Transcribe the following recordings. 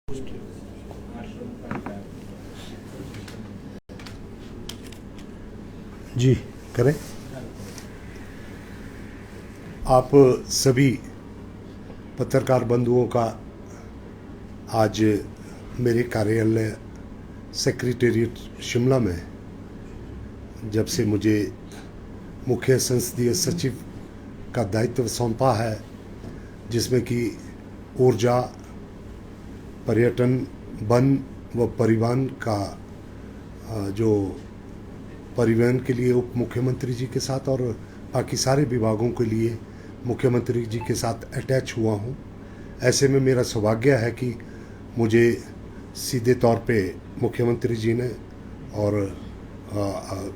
जी करें। आप सभी पत्रकार बंधुओं का आज मेरे कार्यालय सेक्रेटेरिएट शिमला में जब से मुझे मुख्य संसदीय सचिव का दायित्व सौंपा है, जिसमें कि ऊर्जा, पर्यटन, वन व परिवहन का जो परिवहन के लिए उप मुख्यमंत्री जी के साथ और बाकी सारे विभागों के लिए मुख्यमंत्री जी के साथ अटैच हुआ हूँ। ऐसे में मेरा सौभाग्य है कि मुझे सीधे तौर पे मुख्यमंत्री जी ने और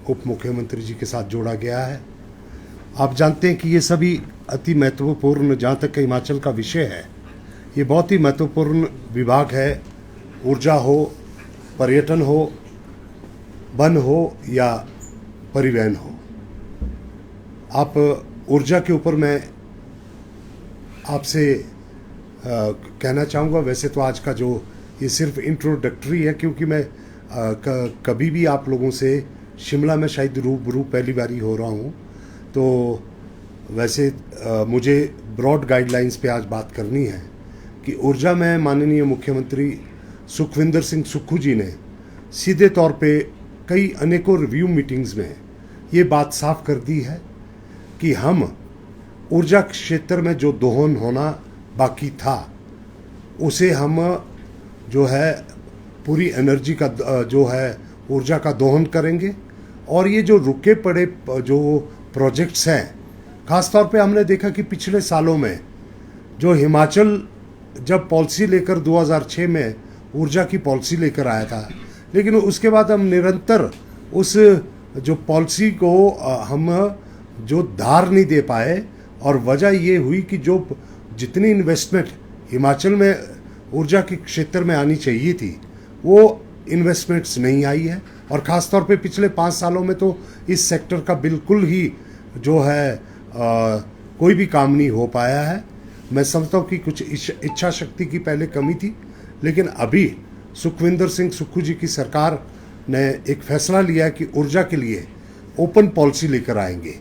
उप मुख्यमंत्री जी के साथ जोड़ा गया है। आप जानते हैं कि ये सभी अति महत्वपूर्ण, जहाँ तक हिमाचल का विषय है, ये बहुत ही महत्वपूर्ण विभाग है। ऊर्जा हो, पर्यटन हो, वन हो या परिवहन हो। आप ऊर्जा के ऊपर मैं आपसे कहना चाहूँगा, वैसे तो आज का जो ये सिर्फ इंट्रोडक्टरी है, क्योंकि मैं कभी भी आप लोगों से शिमला में शायद रूबरू पहली बारी हो रहा हूँ, तो वैसे मुझे ब्रॉड गाइडलाइंस पे आज बात करनी है कि ऊर्जा में माननीय मुख्यमंत्री सुखविंदर सिंह सुक्खू जी ने सीधे तौर पे कई अनेकों रिव्यू मीटिंग्स में ये बात साफ कर दी है कि हम ऊर्जा क्षेत्र में जो दोहन होना बाकी था, उसे हम जो है पूरी एनर्जी का जो है ऊर्जा का दोहन करेंगे। और ये जो रुके पड़े जो प्रोजेक्ट्स हैं, ख़ास तौर पे हमने देखा कि पिछले सालों में जो हिमाचल जब पॉलिसी लेकर 2006 में ऊर्जा की पॉलिसी लेकर आया था, लेकिन उसके बाद हम निरंतर उस जो पॉलिसी को हम जो धार नहीं दे पाए, और वजह ये हुई कि जो जितनी इन्वेस्टमेंट हिमाचल में ऊर्जा के क्षेत्र में आनी चाहिए थी, वो इन्वेस्टमेंट्स नहीं आई है। और ख़ास तौर पे पिछले 5 सालों में तो इस सेक्टर का बिल्कुल ही जो है कोई भी काम नहीं हो पाया है। मैं समझता हूँ कि कुछ इच्छा शक्ति की पहले कमी थी, लेकिन अभी सुखविंदर सिंह सुक्खू जी की सरकार ने एक फैसला लिया है कि ऊर्जा के लिए ओपन पॉलिसी लेकर आएंगे।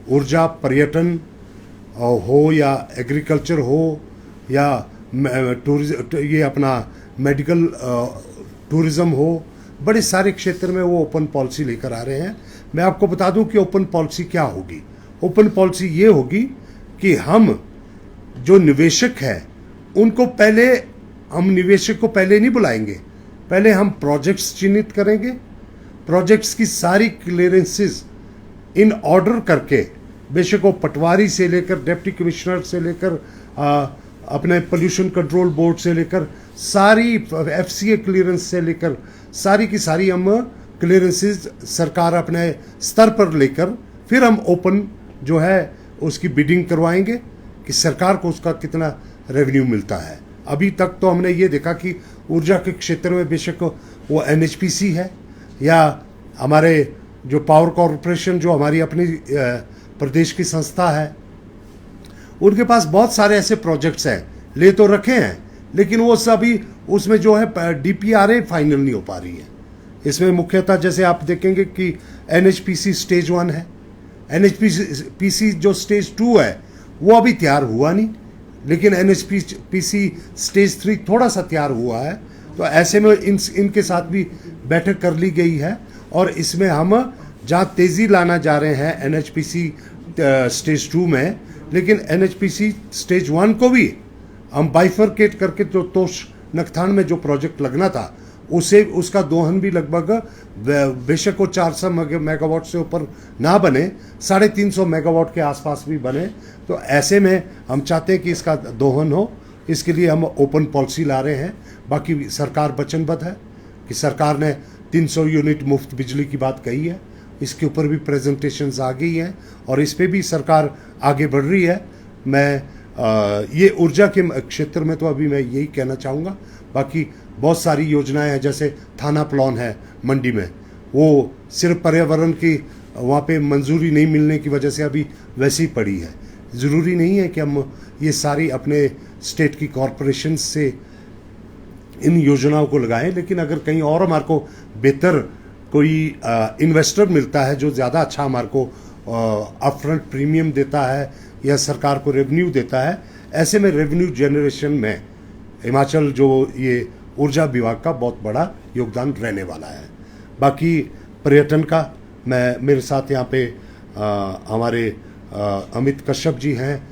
ऊर्जा, पर्यटन हो या एग्रीकल्चर हो या ये अपना मेडिकल टूरिज़्म हो, बड़े सारे क्षेत्र में वो ओपन पॉलिसी लेकर आ रहे हैं। मैं आपको बता दूं कि ओपन पॉलिसी क्या होगी। ओपन पॉलिसी ये होगी कि हम जो निवेशक हैं उनको पहले, हम निवेशक को पहले नहीं बुलाएंगे, पहले हम प्रोजेक्ट्स चिन्हित करेंगे। प्रोजेक्ट्स की सारी क्लियरेंसेस इन ऑर्डर करके, बेशक वो पटवारी से लेकर डिप्टी कमिश्नर से लेकर अपने पोल्यूशन कंट्रोल बोर्ड से लेकर सारी FCA क्लियरेंस से लेकर सारी की सारी हम क्लियरेंसेस सरकार अपने स्तर पर लेकर फिर हम ओपन जो है उसकी बिडिंग करवाएंगे कि सरकार को उसका कितना रेवेन्यू मिलता है। अभी तक तो हमने ये देखा कि ऊर्जा के क्षेत्र में बेशक वो NHPC है या हमारे जो पावर कॉरपोरेशन जो हमारी अपनी प्रदेश की संस्था है, उनके पास बहुत सारे ऐसे प्रोजेक्ट्स हैं, ले तो रखे हैं, लेकिन वो सभी उसमें जो है DPRA फाइनल नहीं हो पा रही है। इसमें मुख्यतः जैसे आप देखेंगे कि NHPC स्टेज 1 है, NHPC जो स्टेज 2 है वो अभी तैयार हुआ नहीं, लेकिन NHPC स्टेज 3 थोड़ा सा तैयार हुआ है। तो ऐसे में इनके साथ भी बैठक कर ली गई है, और इसमें हम जहाँ तेज़ी लाना जा रहे हैं NHPC स्टेज 2 में, लेकिन NHPC स्टेज 1 को भी हम बाइफरकेट करके जो तोश नखथान में जो प्रोजेक्ट लगना था उसे, उसका दोहन भी लगभग बेशक वो 400 मेगावाट से ऊपर ना बने, 350 मेगावाट के आसपास भी बने। तो ऐसे में हम चाहते हैं कि इसका दोहन हो, इसके लिए हम ओपन पॉलिसी ला रहे हैं। बाकी सरकार वचनबद्ध है कि सरकार ने 300 यूनिट मुफ्त बिजली की बात कही है, इसके ऊपर भी प्रेजेंटेशंस आ गई हैं और इस पे भी सरकार आगे बढ़ रही है। मैं ये ऊर्जा के क्षेत्र में तो अभी मैं यही कहना चाहूँगा। बाकी बहुत सारी योजनाएं हैं, जैसे थाना प्लान है मंडी में, वो सिर्फ पर्यावरण की वहाँ पे मंजूरी नहीं मिलने की वजह से अभी वैसी ही पड़ी है। ज़रूरी नहीं है कि हम ये सारी अपने स्टेट की कॉरपोरेशन से इन योजनाओं को लगाएं। लेकिन अगर कहीं और हमारे को बेहतर कोई इन्वेस्टर मिलता है जो ज़्यादा अच्छा हमारे को अपफ्रंट प्रीमियम देता है या सरकार को रेवेन्यू देता है, ऐसे में रेवेन्यू जनरेशन में हिमाचल जो ये ऊर्जा विभाग का बहुत बड़ा योगदान रहने वाला है। बाकी पर्यटन का मेरे साथ यहाँ पे हमारे अमित कश्यप जी हैं,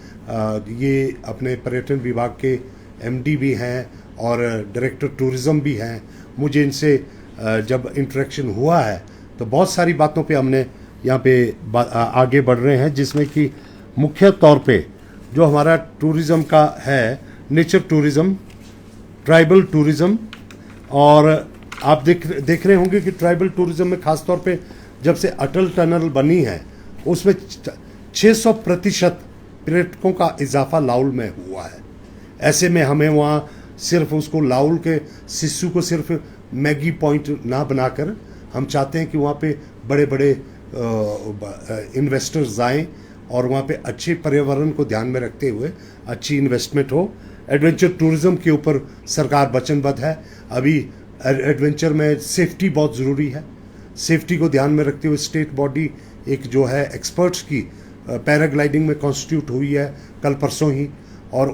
ये अपने पर्यटन विभाग के एमडी भी हैं और डायरेक्टर टूरिज़्म भी हैं। मुझे इनसे जब इंटरेक्शन हुआ है तो बहुत सारी बातों पे हमने यहाँ पे आगे बढ़ रहे हैं, जिसमें कि मुख्य तौर पे जो हमारा टूरिज़्म का है, नेचर टूरिज़्म, ट्राइबल टूरिज़्म, और आप देख रहे होंगे कि ट्राइबल टूरिज़्म में ख़ास तौर पे जब से अटल टनल बनी है उसमें 600% पर्यटकों का इजाफा लाहौल में हुआ है। ऐसे में हमें वहाँ सिर्फ उसको लाहौल के सिस्सू को सिर्फ मैगी पॉइंट ना बनाकर हम चाहते हैं कि वहाँ पे बड़े बड़े इन्वेस्टर्स आएँ और वहाँ पे अच्छे पर्यावरण को ध्यान में रखते हुए अच्छी इन्वेस्टमेंट हो। एडवेंचर टूरिज़्म के ऊपर सरकार वचनबद्ध है। अभी एडवेंचर में सेफ्टी बहुत ज़रूरी है। सेफ्टी को ध्यान में रखते हुए स्टेट बॉडी एक जो है एक्सपर्ट्स की पैराग्लाइडिंग में कॉन्स्टिट्यूट हुई है कल परसों ही, और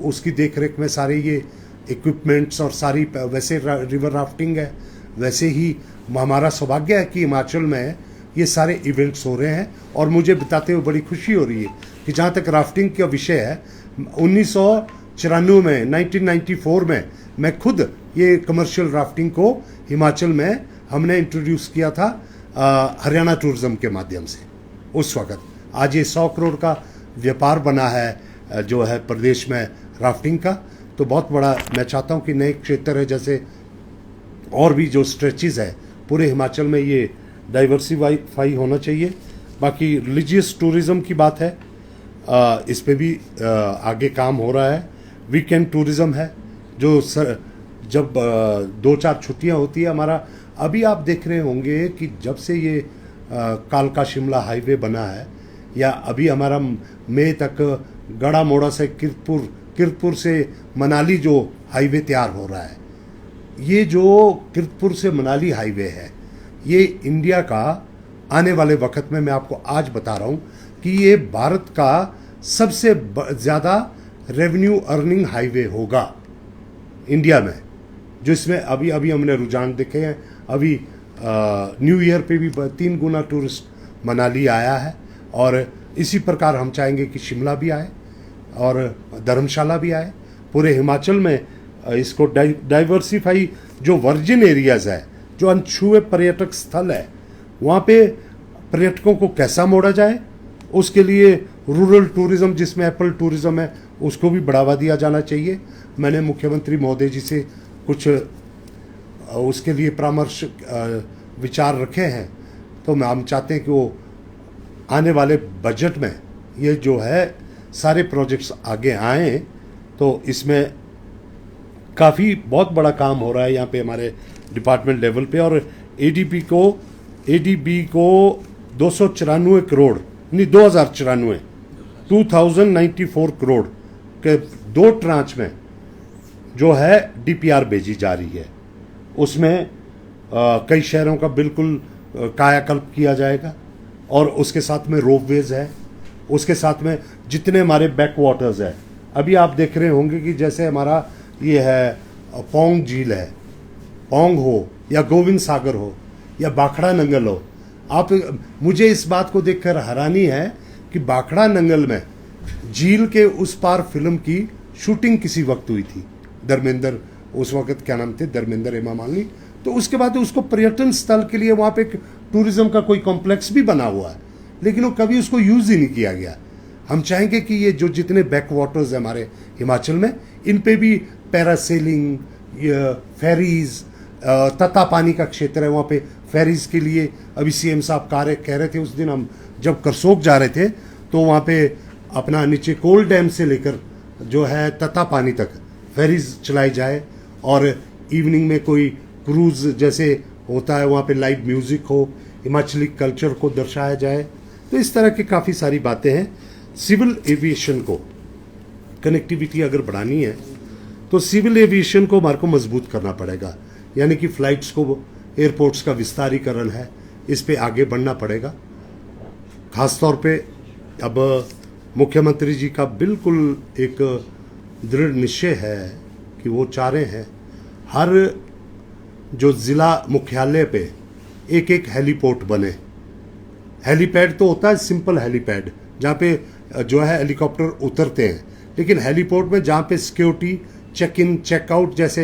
उसकी देखरेख में सारे ये इक्विपमेंट्स और सारी, वैसे रिवर राफ्टिंग है, वैसे ही हमारा सौभाग्य है कि हिमाचल में ये सारे इवेंट्स हो रहे हैं। और मुझे बताते हुए बड़ी खुशी हो रही है कि जहाँ तक राफ्टिंग का विषय है, 1994 में 1994 में मैं खुद ये कमर्शियल राफ्टिंग को हिमाचल में हमने इंट्रोड्यूस किया था हरियाणा टूरिज़्म के माध्यम से उस वक़्त। आज ये 100 करोड़ का व्यापार बना है जो है प्रदेश में राफ्टिंग का। तो बहुत बड़ा मैं चाहता हूँ कि नए क्षेत्र है, जैसे और भी जो स्ट्रेचेस है पूरे हिमाचल में ये डाइवर्सिफाई होना चाहिए। बाकी रिलीजियस टूरिज़्म की बात है, इस पे भी आगे काम हो रहा है। वीकेंड टूरिज़्म है जो जब 2-4 छुट्टियां होती है हमारा। अभी आप देख रहे होंगे कि जब से ये कालका शिमला हाईवे बना है, या अभी हमारा मई तक गड़ा मोड़ा से किरतपुर से मनाली जो हाईवे तैयार हो रहा है, ये जो किरतपुर से मनाली हाईवे है, ये इंडिया का आने वाले वक्त में, मैं आपको आज बता रहा हूँ कि ये भारत का सबसे ज़्यादा रेवेन्यू अर्निंग हाईवे होगा इंडिया में। जो इसमें अभी हमने रुझान देखे हैं। अभी न्यू ईयर पे भी 3 गुना टूरिस्ट मनाली आया है, और इसी प्रकार हम चाहेंगे कि शिमला भी आए और धर्मशाला भी आए। पूरे हिमाचल में इसको डाइवर्सिफाई, जो वर्जिन एरियाज़ है, जो अनछुए पर्यटक स्थल है, वहाँ पे पर्यटकों को कैसा मोड़ा जाए, उसके लिए रूरल टूरिज़्म जिसमें एप्पल टूरिज़्म है उसको भी बढ़ावा दिया जाना चाहिए। मैंने मुख्यमंत्री महोदय जी से कुछ उसके लिए परामर्श विचार रखे हैं। तो हम चाहते हैं कि वो आने वाले बजट में ये जो है सारे प्रोजेक्ट्स आगे आएँ। तो इसमें काफ़ी बहुत बड़ा काम हो रहा है यहाँ पे हमारे डिपार्टमेंट लेवल पे। और एडीबी को 294 करोड़ नहीं 2094 करोड़ के 2 ट्रांच में जो है डीपीआर भेजी जा रही है। उसमें कई शहरों का बिल्कुल कायाकल्प किया जाएगा, और उसके साथ में रोपवेज है, उसके साथ में जितने हमारे बैक वाटर्स है। अभी आप देख रहे होंगे कि जैसे हमारा ये है पौंग झील है, पौंग हो या गोविंद सागर हो या बाखड़ा नंगल हो, आप मुझे इस बात को देखकर हैरानी है कि बाखड़ा नंगल में झील के उस पार फिल्म की शूटिंग किसी वक्त हुई थी। धर्मेंद्र, उस वक्त क्या नाम थे, धर्मेंद्र हेमा मालिनी। तो उसके बाद उसको पर्यटन स्थल के लिए वहाँ पे टूरिज्म का कोई कॉम्प्लेक्स भी बना हुआ है, लेकिन वो कभी उसको यूज़ ही नहीं किया गया। हम चाहेंगे कि ये जो जितने बैक वाटर्स हैं हमारे हिमाचल में, इन पे भी पैरासेलिंग, फेरीज, तता पानी का क्षेत्र है, वहाँ पे फेरीज के लिए अभी सीएम साहब कह रहे थे। उस दिन हम जब करसोग जा रहे थे तो वहाँ पे अपना नीचे कोल डैम से लेकर जो है तता पानी तक फेरीज चलाई जाए, और इवनिंग में कोई क्रूज़ जैसे होता है वहाँ पे लाइव म्यूज़िक हो, हिमाचली कल्चर को दर्शाया जाए। तो इस तरह की काफ़ी सारी बातें हैं। सिविल एविएशन को कनेक्टिविटी अगर बढ़ानी है तो सिविल एविएशन को हमारे को मजबूत करना पड़ेगा, यानी कि फ़्लाइट्स को, एयरपोर्ट्स का विस्तारीकरण है, इस पे आगे बढ़ना पड़ेगा। खास तौर पे अब मुख्यमंत्री जी का बिल्कुल एक दृढ़ निश्चय है कि वो चाह रहे हैं हर जो ज़िला मुख्यालय पे एक एक हेलीपोर्ट बने। हेलीपैड तो होता है सिंपल हेलीपैड, जहाँ पे जो है हेलीकॉप्टर उतरते हैं, लेकिन हेलीपोर्ट में जहाँ पे सिक्योरिटी, चेक इन चेकआउट जैसे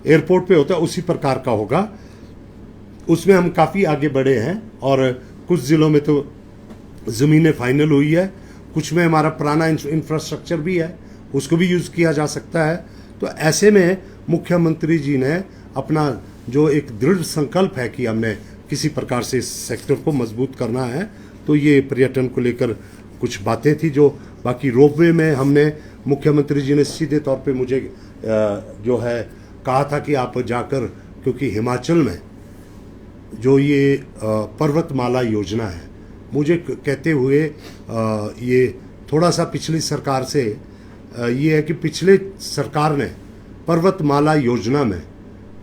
एयरपोर्ट पे होता है उसी प्रकार का होगा। उसमें हम काफ़ी आगे बढ़े हैं और कुछ ज़िलों में तो ज़मीनें फाइनल हुई है, कुछ में हमारा पुराना इंफ्रास्ट्रक्चर भी है, उसको भी यूज़ किया जा सकता है। तो ऐसे में मुख्यमंत्री जी ने अपना जो एक दृढ़ संकल्प है कि हमने किसी प्रकार से इस सेक्टर को मजबूत करना है, तो ये पर्यटन को लेकर कुछ बातें थी। जो बाकी रोपवे में हमने मुख्यमंत्री जी ने सीधे तौर पे मुझे जो है कहा था कि आप जाकर, क्योंकि हिमाचल में जो ये पर्वतमाला योजना है, मुझे कहते हुए ये थोड़ा सा पिछली सरकार से ये है कि पिछले सरकार ने पर्वतमाला योजना में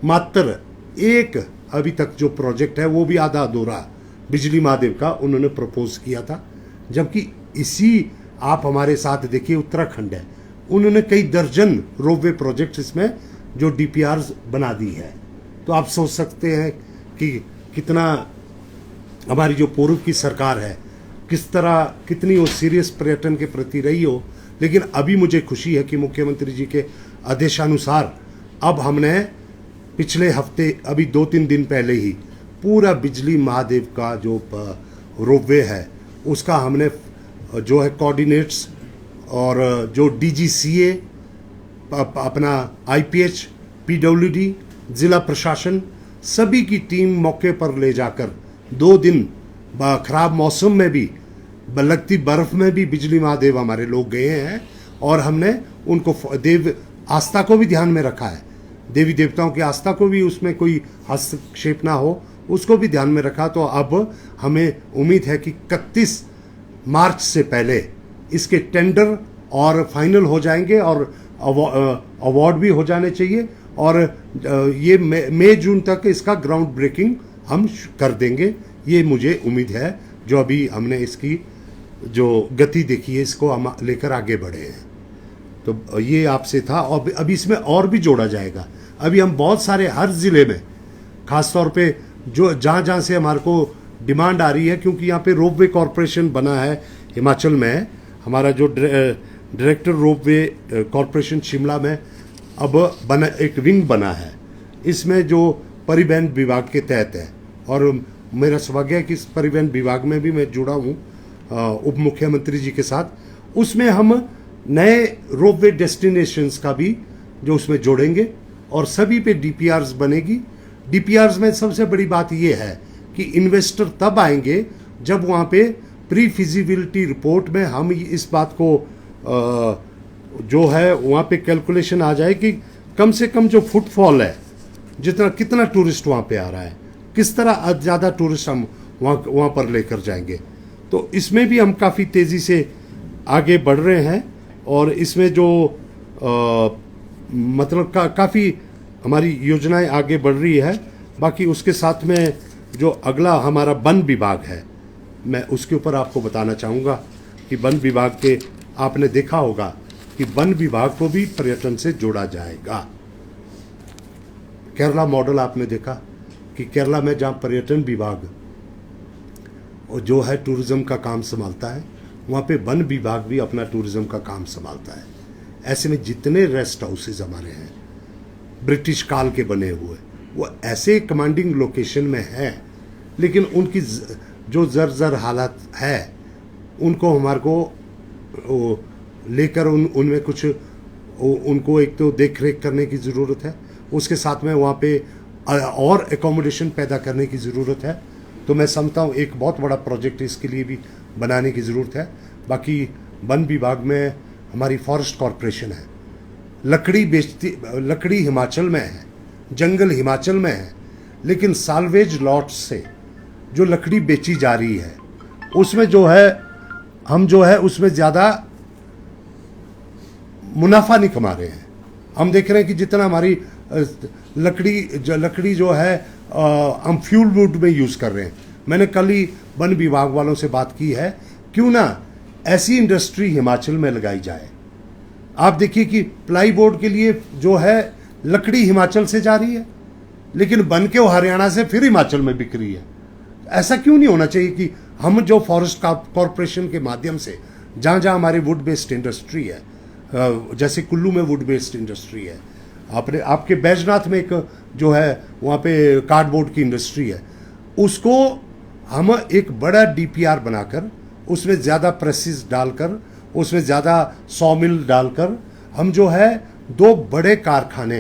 मात्र एक अभी तक जो प्रोजेक्ट है वो भी आधा अधूरा बिजली महादेव का उन्होंने प्रपोज किया था, जबकि इसी आप हमारे साथ देखिए उत्तराखंड है, उन्होंने कई दर्जन रोपवे प्रोजेक्ट इसमें जो डीपीआरस बना दी है। तो आप सोच सकते हैं कि कितना हमारी जो पूर्व की सरकार है किस तरह, कितनी वो सीरियस पर्यटन के प्रति रही हो। लेकिन अभी मुझे खुशी है कि मुख्यमंत्री जी के आदेशानुसार अब हमने पिछले हफ्ते, अभी 2-3 दिन पहले ही पूरा बिजली महादेव का जो रोपवे है उसका हमने जो है कोऑर्डिनेट्स और जो डीजीसीए, अपना आईपीएच, पीडब्ल्यूडी, ज़िला प्रशासन, सभी की टीम मौके पर ले जाकर 2 दिन खराब मौसम में भी, लगती बर्फ में भी बिजली महादेव हमारे लोग गए हैं और हमने उनको देव आस्था को भी ध्यान में रखा है, देवी देवताओं की आस्था को भी उसमें कोई हस्तक्षेप ना हो उसको भी ध्यान में रखा। तो अब हमें उम्मीद है कि 31 मार्च से पहले इसके टेंडर और फाइनल हो जाएंगे और अवार्ड भी हो जाने चाहिए और ये मई जून तक इसका ग्राउंड ब्रेकिंग हम कर देंगे, ये मुझे उम्मीद है। जो अभी हमने इसकी जो गति देखी है इसको हम लेकर आगे बढ़े हैं। तो ये आपसे था और अभी इसमें और भी जोड़ा जाएगा। अभी हम बहुत सारे हर ज़िले में, ख़ास तौर पे जो जहाँ से हमारे को डिमांड आ रही है, क्योंकि यहाँ पे रोपवे कॉरपोरेशन बना है हिमाचल में, हमारा जो डायरेक्टर रोपवे कॉरपोरेशन शिमला में अब बना, एक विंग बना है, इसमें जो परिवहन विभाग के तहत है और मेरा सौभाग्य है कि इस परिवहन विभाग में भी मैं जुड़ा हूँ उप मुख्यमंत्री जी के साथ। उसमें हम नए रोपवे डेस्टिनेशंस का भी जो उसमें जोड़ेंगे और सभी पे डीपीआरस बनेगी। डीपीआरस में सबसे बड़ी बात ये है कि इन्वेस्टर तब आएंगे जब वहाँ पे प्री फिजिबिलिटी रिपोर्ट में हम इस बात को जो है वहाँ पे कैलकुलेशन आ जाए कि कम से कम जो फुटफॉल है, कितना टूरिस्ट वहाँ पे आ रहा है, किस तरह ज़्यादा टूरिस्ट हम वहाँ पर लेकर जाएंगे। तो इसमें भी हम काफ़ी तेज़ी से आगे बढ़ रहे हैं और इसमें जो मतलब काफ़ी हमारी योजनाएं आगे बढ़ रही है। बाकी उसके साथ में जो अगला हमारा वन विभाग है, मैं उसके ऊपर आपको बताना चाहूँगा कि वन विभाग के आपने देखा होगा कि वन विभाग को भी पर्यटन से जोड़ा जाएगा। केरला मॉडल आपने देखा कि केरला में जहाँ पर्यटन विभाग जो है टूरिज़्म का काम संभालता है, वहाँ पे वन विभाग भी अपना टूरिज़्म का काम संभालता है। ऐसे में जितने रेस्ट हाउसेज हमारे हैं ब्रिटिश काल के बने हुए, वो ऐसे कमांडिंग लोकेशन में हैं, लेकिन उनकी जो जर्जर हालत है उनको हमारे को लेकर उनमें कुछ उनको एक तो देख रेख करने की ज़रूरत है, उसके साथ में वहाँ पे और एकोमोडेशन पैदा करने की ज़रूरत है। तो मैं समझता हूँ एक बहुत बड़ा प्रोजेक्ट इसके लिए भी बनाने की ज़रूरत है। बाकी वन विभाग में हमारी फॉरेस्ट कॉरपोरेशन है, लकड़ी बेचती, लकड़ी हिमाचल में है, जंगल हिमाचल में है, लेकिन साल्वेज लॉट्स से जो लकड़ी बेची जा रही है उसमें जो है हम जो है उसमें ज़्यादा मुनाफा नहीं कमा रहे हैं। हम देख रहे हैं कि जितना हमारी लकड़ी जो है हम फ्यूल वुड में यूज़ कर रहे हैं। मैंने कल ही वन विभाग वालों से बात की है, क्यों ना ऐसी इंडस्ट्री हिमाचल में लगाई जाए। आप देखिए कि प्लाई बोर्ड के लिए जो है लकड़ी हिमाचल से जा रही है, लेकिन बन के वो हरियाणा से फिर हिमाचल में बिक रही है। ऐसा क्यों नहीं होना चाहिए कि हम जो फॉरेस्ट कॉरपोरेशन के माध्यम से जहाँ जहाँ हमारी वुड बेस्ड इंडस्ट्री है, जैसे कुल्लू में वुड बेस्ड इंडस्ट्री है, आपके बैजनाथ में एक जो है वहाँ पे कार्डबोर्ड की इंडस्ट्री है, उसको हम एक बड़ा डीपीआर बनाकर उसमें ज़्यादा प्रेसिस डालकर उसमें ज़्यादा सॉमिल डालकर हम जो है 2 बड़े कारखाने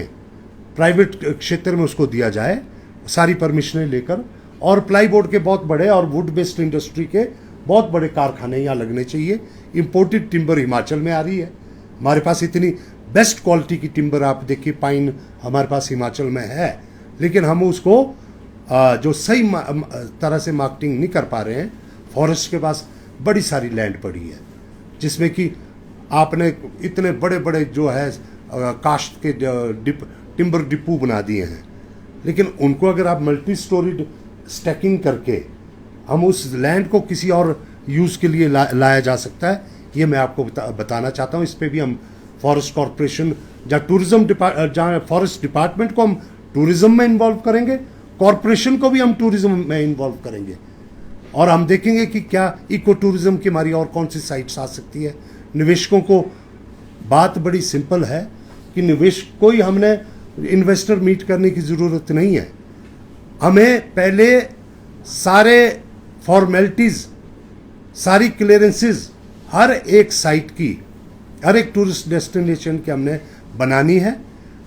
प्राइवेट क्षेत्र में उसको दिया जाए, सारी परमिशनें लेकर। और प्लाई बोर्ड के बहुत बड़े और वुड बेस्ड इंडस्ट्री के बहुत बड़े कारखाने यहाँ लगने चाहिए। इम्पोर्टेड टिम्बर हिमाचल में आ रही है, हमारे पास इतनी बेस्ट क्वालिटी की टिम्बर आप देखिए पाइन हमारे पास हिमाचल में है, लेकिन हम उसको जो सही तरह से मार्केटिंग नहीं कर पा रहे हैं। फॉरेस्ट के पास बड़ी सारी लैंड पड़ी है जिसमें कि आपने इतने बड़े बड़े जो है कास्ट के टिम्बर डिपो बना दिए हैं, लेकिन उनको अगर आप मल्टी स्टोरीड स्टैकिंग करके हम उस लैंड को किसी और यूज़ के लिए लाया जा सकता है, ये मैं आपको बताना चाहता हूँ। इस पे भी हम फॉरेस्ट कॉरपोरेशन जहाँ फॉरेस्ट डिपार्टमेंट को हम टूरिज्म में इन्वॉल्व करेंगे, कॉरपोरेशन को भी हम टूरिज्म में इन्वॉल्व करेंगे, और हम देखेंगे कि क्या इको टूरिज्म की हमारी और कौन सी साइट्स आ सकती है। निवेशकों को बात बड़ी सिंपल है कि निवेशकों ही हमने इन्वेस्टर मीट करने की ज़रूरत नहीं है, हमें पहले सारे फॉर्मेलिटीज़, सारी क्लियरेंसेस हर एक साइट की, हर एक टूरिस्ट डेस्टिनेशन की हमने बनानी है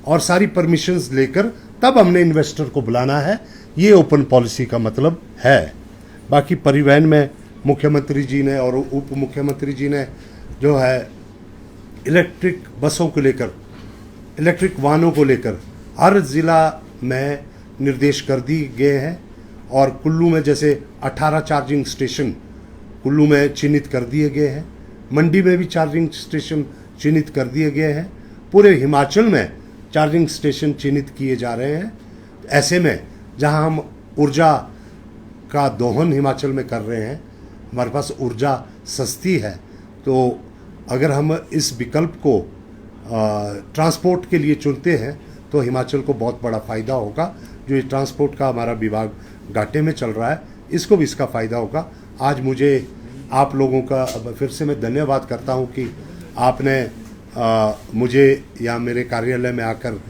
और सारी परमिशंस लेकर तब हमने इन्वेस्टर को बुलाना है। ये ओपन पॉलिसी का मतलब है। बाकी परिवहन में मुख्यमंत्री जी ने और उप मुख्यमंत्री जी ने जो है इलेक्ट्रिक बसों को लेकर, इलेक्ट्रिक वाहनों को लेकर हर ज़िला में निर्देश कर दिए गए हैं, और कुल्लू में जैसे 18 चार्जिंग स्टेशन कुल्लू में चिन्हित कर दिए गए हैं, मंडी में भी चार्जिंग स्टेशन चिन्हित कर दिए गए हैं, पूरे हिमाचल में चार्जिंग स्टेशन चिन्हित किए जा रहे हैं। ऐसे में जहां हम ऊर्जा का दोहन हिमाचल में कर रहे हैं, हमारे पास ऊर्जा सस्ती है, तो अगर हम इस विकल्प को ट्रांसपोर्ट के लिए चुनते हैं तो हिमाचल को बहुत बड़ा फ़ायदा होगा। जो ये ट्रांसपोर्ट का हमारा विभाग घाटे में चल रहा है, इसको भी इसका फ़ायदा होगा। आज मुझे आप लोगों का फिर से मैं धन्यवाद करता हूं कि आपने मुझे या मेरे कार्यालय में आकर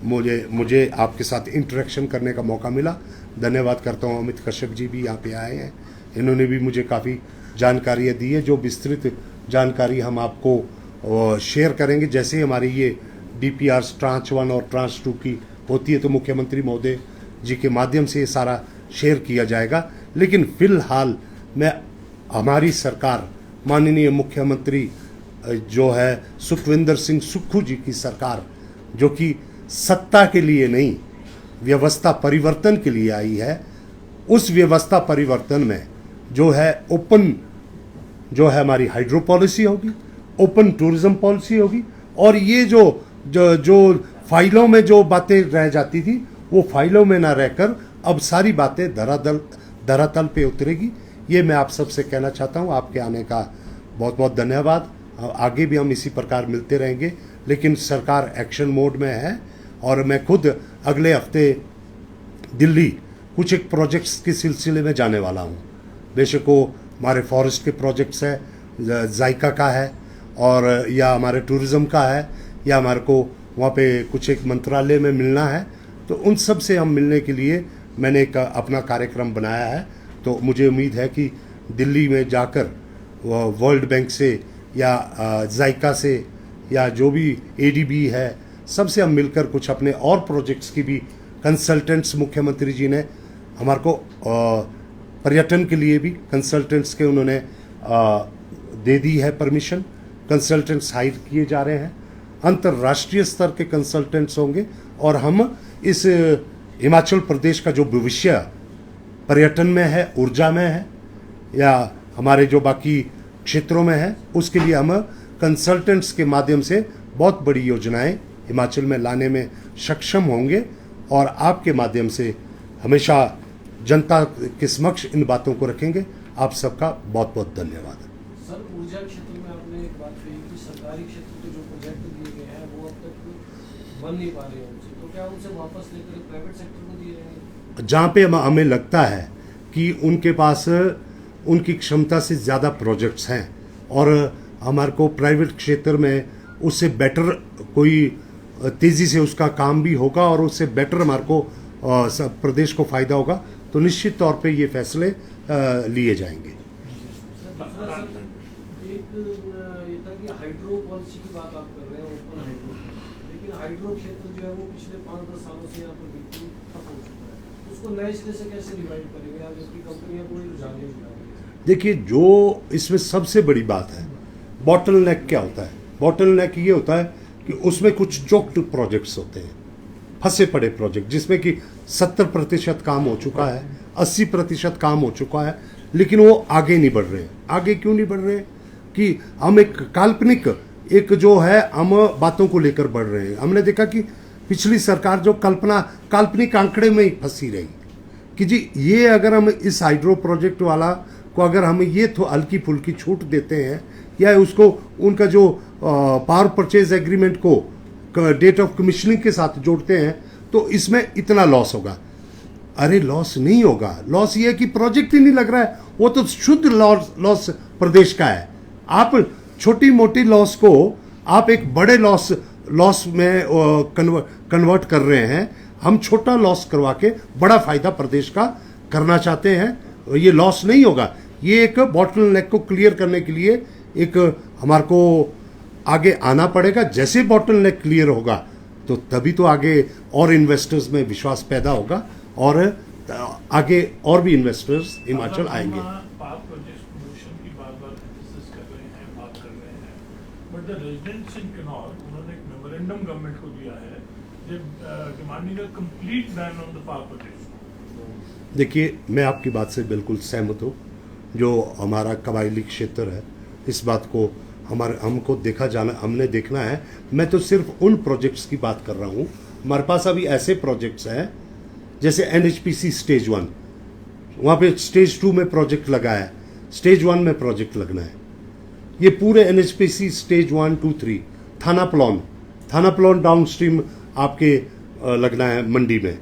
मुझे आपके साथ इंटरेक्शन करने का मौका मिला। धन्यवाद करता हूं, अमित कश्यप जी भी यहाँ पे आए हैं, इन्होंने भी मुझे काफ़ी जानकारियाँ दी है, जो विस्तृत जानकारी हम आपको शेयर करेंगे। जैसे ही हमारी ये DPR ट्रांच 1 और ट्रांच 2 की होती है तो मुख्यमंत्री महोदय जी के माध्यम से ये सारा शेयर किया जाएगा। लेकिन फिलहाल मैं हमारी सरकार, माननीय मुख्यमंत्री जो है सुखविंदर सिंह सुक्खू जी की सरकार, जो कि सत्ता के लिए नहीं व्यवस्था परिवर्तन के लिए आई है, उस व्यवस्था परिवर्तन में जो है ओपन जो है हमारी हाइड्रो पॉलिसी होगी, ओपन टूरिज्म पॉलिसी होगी, और ये जो फाइलों में जो बातें रह जाती थी वो फाइलों में ना रहकर अब सारी बातें धरातल पे उतरेगी। ये मैं आप सबसे कहना चाहता हूँ। आपके आने का बहुत बहुत धन्यवाद। आगे भी हम इसी प्रकार मिलते रहेंगे, लेकिन सरकार एक्शन मोड में है, और मैं खुद अगले हफ्ते दिल्ली कुछ एक प्रोजेक्ट्स के सिलसिले में जाने वाला हूँ। बेशक वो हमारे फॉरेस्ट के प्रोजेक्ट्स है, जायका का है, और या हमारे टूरिज़्म का है, या हमारे को वहाँ पे कुछ एक मंत्रालय में मिलना है, तो उन सब से हम मिलने के लिए मैंने एक अपना कार्यक्रम बनाया है। तो मुझे उम्मीद है कि दिल्ली में जाकर वर्ल्ड बैंक से या जायका से या जो भी ADB है, सबसे हम मिलकर कुछ अपने और प्रोजेक्ट्स की भी कंसल्टेंट्स, मुख्यमंत्री जी ने हमारे को पर्यटन के लिए भी कंसल्टेंट्स के उन्होंने दे दी है परमिशन। कंसल्टेंट्स हायर किए जा रहे हैं, अंतर्राष्ट्रीय स्तर के कंसल्टेंट्स होंगे, और हम इस हिमाचल प्रदेश का जो भविष्य पर्यटन में है, ऊर्जा में है, या हमारे जो बाकी क्षेत्रों में है, उसके लिए हम कंसल्टेंट्स के माध्यम से बहुत बड़ी योजनाएं हिमाचल में लाने में सक्षम होंगे और आपके माध्यम से हमेशा जनता के समक्ष इन बातों को रखेंगे। आप सबका बहुत बहुत धन्यवाद। सर, ऊर्जा क्षेत्र में आपने एक बात कही कि सरकारी क्षेत्र के जो प्रोजेक्ट दिए गए हैं वो अब तक बन नहीं पा रहे हैं उनसे, तो क्या उनसे वापस लेकर प्राइवेट सेक्टर को दिए जाएंगे? जहाँ पे हमें लगता है कि उनके पास उनकी क्षमता से ज़्यादा प्रोजेक्ट्स हैं और हमारे को प्राइवेट क्षेत्र में उससे बेटर कोई तेज़ी से उसका काम भी होगा और उससे बेटर हमारे को प्रदेश को फ़ायदा होगा, तो निश्चित तौर पे ये फैसले लिए जाएंगे। एक ये था कि हाइड्रो पॉलिसी की बात आप कर रहे हैं, ओपन हाइड्रो, लेकिन हाइड्रो क्षेत्र जो है वो पिछले 5-10 सालों से यहाँ पर बिल्कुल ठप हो चुका है, उसको नए सिरे से कैसे रिवाइव करेंगे आप? इसकी कंपनियां कोई रुझान नहीं दिखाएंगी। देखिए, जो इसमें सबसे बड़ी बात है, बॉटल नेक क्या होता है? बॉटल नेक ये होता है कि उसमें कुछ चोक्ड प्रोजेक्ट्स होते हैं, फंसे पड़े प्रोजेक्ट, जिसमें कि 70% काम हो चुका है, 80% काम हो चुका है, लेकिन वो आगे नहीं बढ़ रहे हैं। आगे क्यों नहीं बढ़ रहे हैं? कि हम एक काल्पनिक एक जो है हम बातों को लेकर बढ़ रहे हैं। हमने देखा कि पिछली सरकार जो काल्पनिक आंकड़े में ही फंसी रही कि जी ये अगर हम इस हाइड्रो प्रोजेक्ट वाला को अगर हम ये तो हल्की फुल्की छूट देते हैं या उसको उनका जो पावर परचेज एग्रीमेंट को डेट ऑफ कमीशनिंग के साथ जोड़ते हैं तो इसमें इतना लॉस होगा। अरे लॉस नहीं होगा, लॉस ये है कि प्रोजेक्ट ही नहीं लग रहा है, वो तो शुद्ध लॉस प्रदेश का है। आप छोटी मोटी लॉस को आप एक बड़े लॉस में कन्वर्ट कर रहे हैं। हम छोटा लॉस करवा के बड़ा फायदा प्रदेश का करना चाहते हैं। ये लॉस नहीं होगा, ये एक बॉटल नेक को क्लियर करने के लिए एक हमारे को आगे आना पड़ेगा। जैसे बॉटल नेक क्लियर होगा तो तभी तो आगे और इन्वेस्टर्स में विश्वास पैदा होगा और आगे और भी इन्वेस्टर्स हिमाचल आएंगे। मेमोरेंडम गवर्नमेंट को दिया है demanding a complete ban on the power purchase. देखिए, मैं आपकी बात से बिल्कुल सहमत हूँ। जो हमारा कबायली क्षेत्र है, इस बात को हमको हमने देखना है। मैं तो सिर्फ उन प्रोजेक्ट्स की बात कर रहा हूँ। हमारे पास अभी ऐसे प्रोजेक्ट्स हैं जैसे NHPC स्टेज 1, वहाँ पे स्टेज 2 में प्रोजेक्ट लगा है, स्टेज 1 में प्रोजेक्ट लगना है। ये पूरे NHPC स्टेज 1, 2, 3 थाना प्लॉन डाउन स्ट्रीम आपके लगना है मंडी में,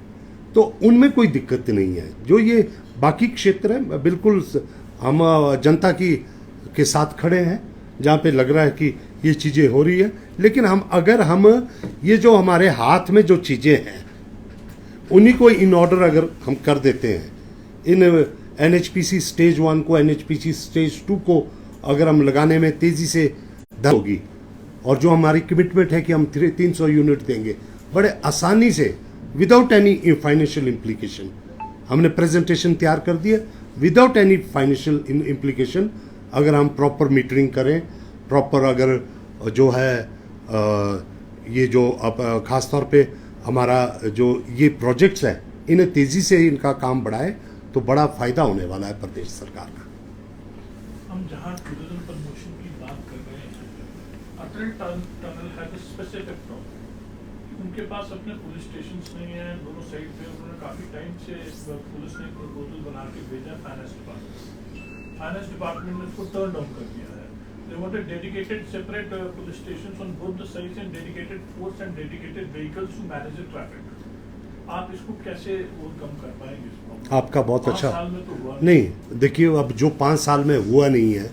तो उनमें कोई दिक्कत नहीं है। जो ये बाकी क्षेत्र है, बिल्कुल हम जनता के साथ खड़े हैं जहाँ पे लग रहा है कि ये चीज़ें हो रही है। लेकिन अगर हम ये जो हमारे हाथ में जो चीज़ें हैं उन्हीं को इन ऑर्डर अगर हम कर देते हैं, इन NHPC स्टेज 1 को NHPC स्टेज 2 को अगर हम लगाने में तेज़ी से होगी और जो हमारी कमिटमेंट है कि हम 300 यूनिट देंगे बड़े आसानी से विदाउट एनी फाइनेंशियल इम्प्लीकेशन। हमने प्रेजेंटेशन तैयार कर दिया विदाउट एनी फाइनेंशियल इम्प्लीकेशन। अगर हम प्रॉपर मीटरिंग करें, प्रॉपर अगर जो है ये जो अब ख़ास तौर पे हमारा जो ये प्रोजेक्ट्स है इन्हें तेज़ी से इनका काम बढ़ाए तो बड़ा फ़ायदा होने वाला है प्रदेश सरकार का। हम जहाँ टूरिज्म प्रमोशन की बात कर रहे हैं, अटल टनल है तो स्पेसिफिक प्रॉब्लम, उनके पास अपने पुलिस स्टेशन नहीं है दोनों साइड पे। उन्होंने काफ़ी टाइम से पुलिस ने प्रपोजल बना के भेजा फाइनेंस डिपार्टमेंट ने उसको टर्न डाउन कर दिया है। They wanted dedicated separate police stations on both the sides and dedicated force and dedicated vehicles to manage the traffic. आप इसको कैसे ओवरकम कर पाएंगे? आपका बहुत अच्छा। 5 साल में तो हुआ नहीं, देखिए अब जो 5 साल में हुआ नहीं है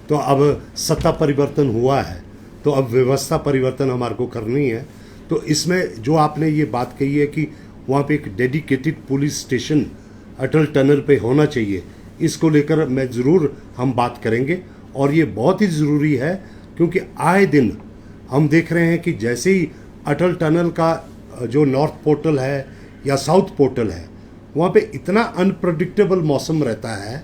तो अब सत्ता परिवर्तन हुआ है तो अब व्यवस्था परिवर्तन हमारे को करनी है। तो इसमें जो आपने ये बात कही है कि वहाँ पे एक डेडिकेटेड पुलिस स्टेशन अटल टनल पे होना चाहिए, इसको लेकर मैं ज़रूर हम बात करेंगे। और ये बहुत ही ज़रूरी है क्योंकि आए दिन हम देख रहे हैं कि जैसे ही अटल टनल का जो नॉर्थ पोर्टल है या साउथ पोर्टल है वहाँ पे इतना अनप्रडिक्टेबल मौसम रहता है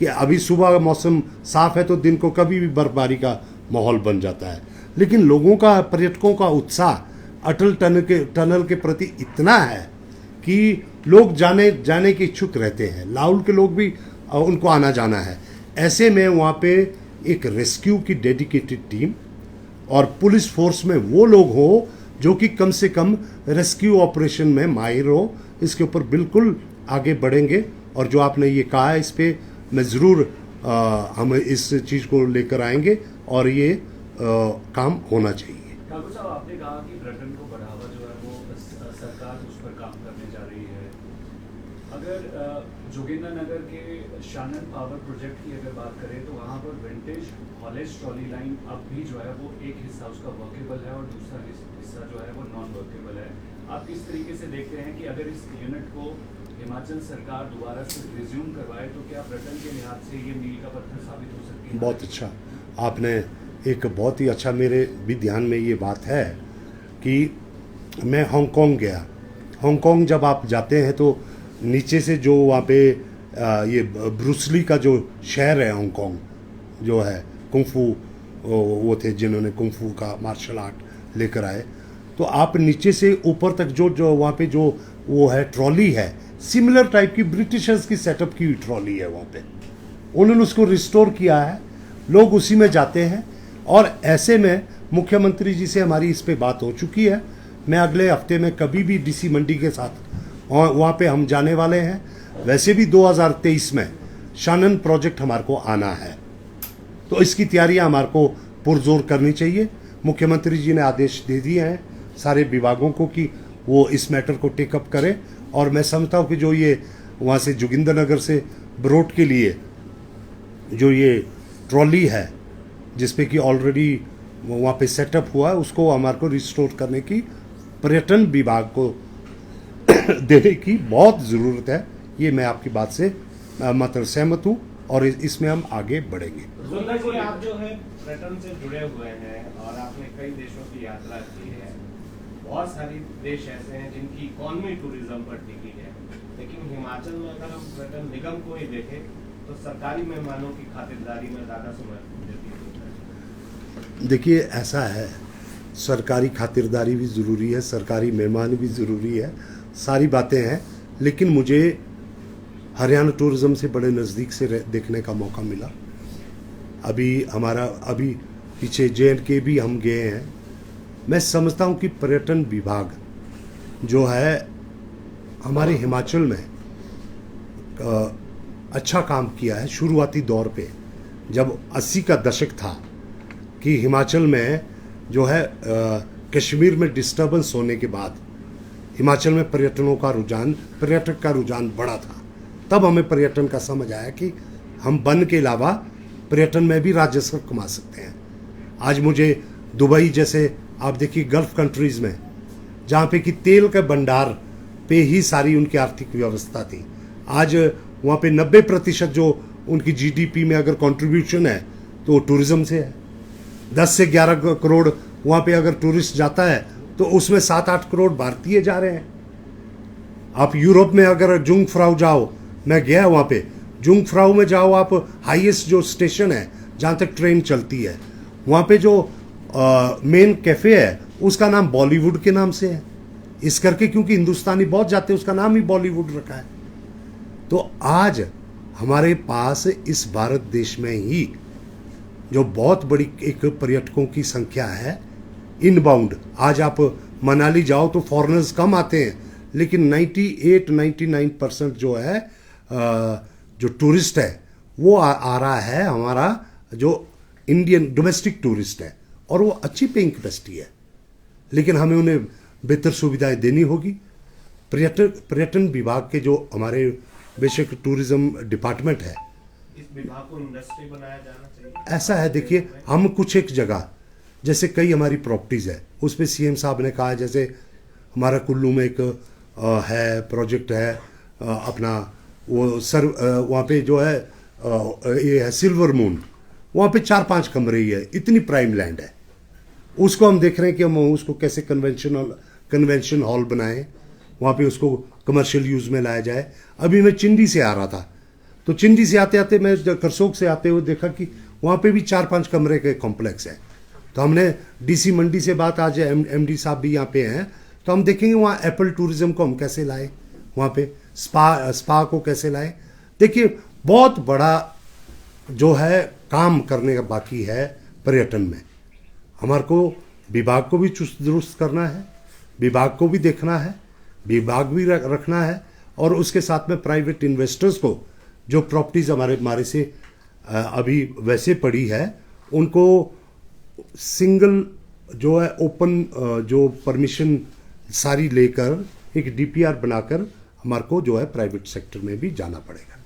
कि अभी सुबह मौसम साफ़ है तो दिन को कभी भी बर्फबारी का माहौल बन जाता है। लेकिन लोगों का, पर्यटकों का उत्साह अटल टनल के प्रति इतना है कि लोग जाने के इच्छुक रहते हैं। लाहौल के लोग भी उनको आना जाना है। ऐसे में वहाँ पे एक रेस्क्यू की डेडिकेटेड टीम और पुलिस फोर्स में वो लोग हो जो कि कम से कम रेस्क्यू ऑपरेशन में माहिर हो। इसके ऊपर बिल्कुल आगे बढ़ेंगे और जो आपने ये कहा है इस पे मैं ज़रूर हम इस चीज़ को लेकर आएंगे और ये काम होना चाहिए। ठाकुर साहब, आपने कहा कि पर्यटन को बढ़ावा जो है वो सरकार उस पर काम करने जा रही है। अगर जोगिंद्रनगर के शानन पावर प्रोजेक्ट की अगर बात करें तो वहाँ पर विंटेज हॉलेज ट्रॉली लाइन अब भी जो है वो एक हिस्सा उसका वर्केबल है और दूसरा हिस्सा जो है वो नॉन वर्केबल है। आप किस तरीके से देखते हैं कि अगर इस यूनिट को हिमाचल सरकार दोबारा से रिज्यूम करवाए तो क्या पर्यटन के लिहाज से ये मील का पत्थर साबित हो सकती है? बहुत अच्छा, आपने एक बहुत ही अच्छा, मेरे भी ध्यान में ये बात है कि मैं हांगकांग गया। हांगकांग जब आप जाते हैं तो नीचे से जो वहाँ पे ये ब्रूसली का जो शहर है हांगकांग जो है, कुंफू वो थे जिन्होंने कुंफू का मार्शल आर्ट लेकर आए, तो आप नीचे से ऊपर तक जो वहाँ पे जो वो है ट्रॉली है, सिमिलर टाइप की ब्रिटिशर्स की सेटअप की हुई ट्रॉली है वहाँ पे। उन्होंने उसको रिस्टोर किया है, लोग उसी में जाते हैं। और ऐसे में मुख्यमंत्री जी से हमारी इस पे बात हो चुकी है। मैं अगले हफ्ते में कभी भी डीसी मंडी के साथ वहाँ पे हम जाने वाले हैं। वैसे भी 2023 में शानन प्रोजेक्ट हमारे को आना है, तो इसकी तैयारियां हमारे को पुरजोर करनी चाहिए। मुख्यमंत्री जी ने आदेश दे दिए हैं सारे विभागों को कि वो इस मैटर को टेकअप करें। और मैं समझता हूँ कि जो ये वहाँ से जोगिंद्रनगर से बरोट के लिए जो ये ट्रॉली है जिसपे कि ऑलरेडी वहाँ पे सेटअप हुआ है, उसको हमारे को रिस्टोर करने की पर्यटन विभाग को देने की बहुत ज़रूरत है। ये मैं आपकी बात से मतलब सहमत हूँ और इसमें हम आगे बढ़ेंगे। जोगिंदर जी, आप जो है पर्यटन से जुड़े हुए हैं और आपने कई देशों की यात्रा की है। बहुत सारे देश ऐसे हैं जिनकी इकोनॉमी टूरिज्म पर टिकी है, लेकिन हिमाचल में अगर हम पर्यटन निगम को ही देखें तो सरकारी मेहमानों की खातिरदारी में ज़्यादा समय व्यतीत होता है। देखिए, ऐसा है, सरकारी खातिरदारी भी ज़रूरी है, सरकारी मेहमान भी ज़रूरी है, सारी बातें हैं। लेकिन मुझे हरियाणा टूरिज़्म से बड़े नज़दीक से देखने का मौका मिला। अभी पीछे JNK भी हम गए हैं। मैं समझता हूँ कि पर्यटन विभाग जो है हमारे हिमाचल में अच्छा काम किया है। शुरुआती दौर पे जब 80 का दशक था कि हिमाचल में जो है कश्मीर में डिस्टर्बेंस होने के बाद हिमाचल में पर्यटक का रुझान बढ़ा था। तब हमें पर्यटन का समझ आया कि हम वन के अलावा पर्यटन में भी राजस्व कमा सकते हैं। आज मुझे दुबई जैसे आप देखिए गल्फ कंट्रीज़ में जहाँ पे कि तेल के भंडार पे ही सारी उनकी आर्थिक व्यवस्था थी, आज वहाँ पे 90% जो उनकी GDP में अगर कंट्रीब्यूशन है तो वो टूरिज़्म से है। 10 से 11 करोड़ वहाँ पे अगर टूरिस्ट जाता है तो उसमें 7-8 करोड़ भारतीय जा रहे हैं। आप यूरोप में अगर जुंगफ्राउ जाओ, मैं गया वहाँ पे, जुंगफ्राउ में जाओ आप, हाईएस्ट जो स्टेशन है जहाँ तक ट्रेन चलती है, वहाँ पे जो मेन कैफ़े है उसका नाम बॉलीवुड के नाम से है। इस करके क्योंकि हिंदुस्तानी बहुत जाते हैं, उसका नाम ही बॉलीवुड रखा है। तो आज हमारे पास इस भारत देश में ही जो बहुत बड़ी एक पर्यटकों की संख्या है इनबाउंड। आज आप मनाली जाओ तो फॉरेनर्स कम आते हैं, लेकिन 98-99% जो है जो टूरिस्ट है वो आ रहा है, हमारा जो इंडियन डोमेस्टिक टूरिस्ट है, और वो अच्छी पेइंग कैपेसिटी है। लेकिन हमें उन्हें बेहतर सुविधाएं देनी होगी। पर्यटन विभाग के जो हमारे बेशक टूरिज्म डिपार्टमेंट है, इस विभाग को इंडस्ट्री बनाया जाना चाहिए। ऐसा है, देखिए हम कुछ एक जगह जैसे कई हमारी प्रॉपर्टीज़ है उस पर CM साहब ने कहा, जैसे हमारा कुल्लू में एक है प्रोजेक्ट है अपना वो वहाँ पे जो है ये है सिल्वर मून, वहाँ पे 4-5 कमरे ही है, इतनी प्राइम लैंड है। उसको हम देख रहे हैं कि हम उसको कैसे कन्वेंशन हॉल बनाएं, वहाँ पे उसको कमर्शियल यूज़ में लाया जाए। अभी मैं चिंडी से आ रहा था, तो चिंडी से आते आते मैं करसोग से आते हुए देखा कि वहाँ पे भी 4-5 कमरे के कॉम्प्लेक्स है। तो हमने DC मंडी से बात, आज MD साहब भी यहाँ पे हैं, तो हम देखेंगे वहाँ एप्पल टूरिज्म को हम कैसे लाए, वहाँ पे स्पा को कैसे लाए। देखिए बहुत बड़ा जो है काम करने का बाकी है पर्यटन में। हमारे को विभाग को भी चुस्त दुरुस्त करना है, विभाग को भी देखना है, विभाग भी रखना है, और उसके साथ में प्राइवेट इन्वेस्टर्स को जो प्रॉपर्टीज़ हमारे से अभी वैसे पड़ी है उनको सिंगल जो है ओपन जो परमिशन सारी लेकर एक DPR बनाकर हमारे को जो है प्राइवेट सेक्टर में भी जाना पड़ेगा।